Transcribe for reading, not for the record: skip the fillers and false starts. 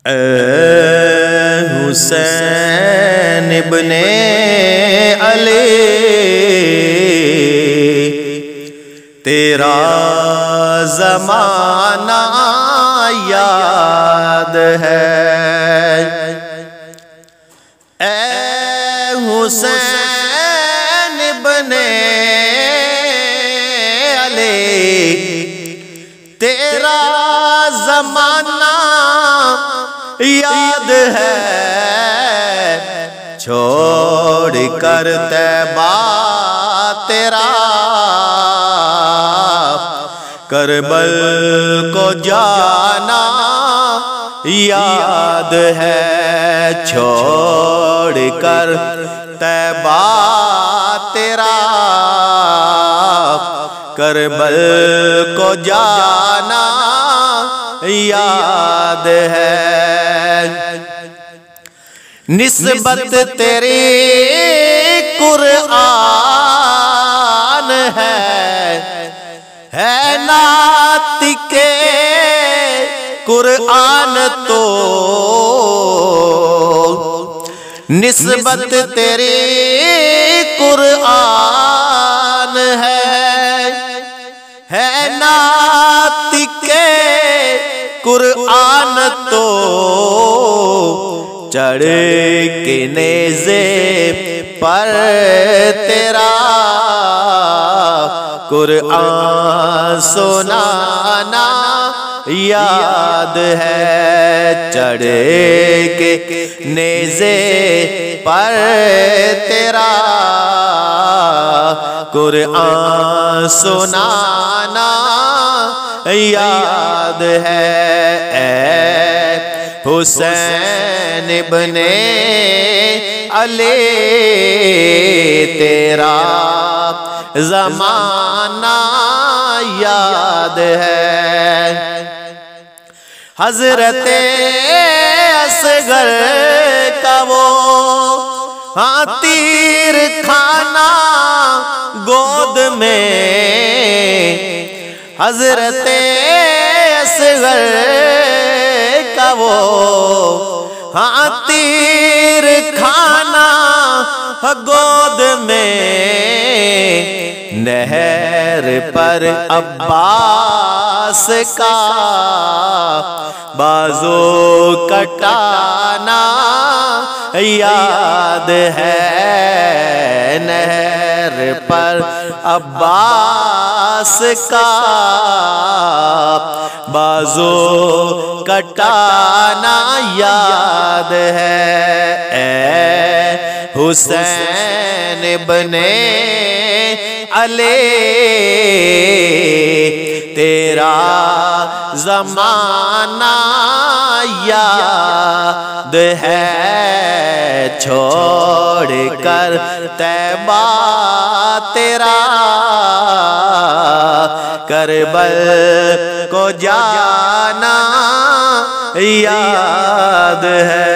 اے حسین ابن علی تیرا زمانہ یاد ہے، اے حسین ابن علی تیرا زمانہ یاد ہے، چھوڑ کر طیبہ تیرا کربل کو جانا یاد ہے، چھوڑ کر طیبہ تیرا کربل کو جانا یاد ہے۔ نسبت تیری قرآن ہے ناطق قرآن تو، نسبت تیری قرآن ہے ناطق قرآن تو، چڑھ کے نیزے پر تیرا قرآن سنانا یاد ہے، چڑھ کے نیزے پر تیرا قرآن سنانا یاد ہے، اے حسین ابن علی تیرا زمانہ یاد ہے۔ حضرت اصغر کا وہ تیر کھانا گود میں، حضرت اصغر کا وہ تیر کھانا گود میں، نہر پر عباس کا بازو کٹانا یاد ہے، نہر پر عباس کا بازو کٹانا یاد ہے، اے حسین ابن علی تیرا زمانہ یاد ہے، چھوڑ کر طیبہ تیرا کربل کو جانا یاد ہے۔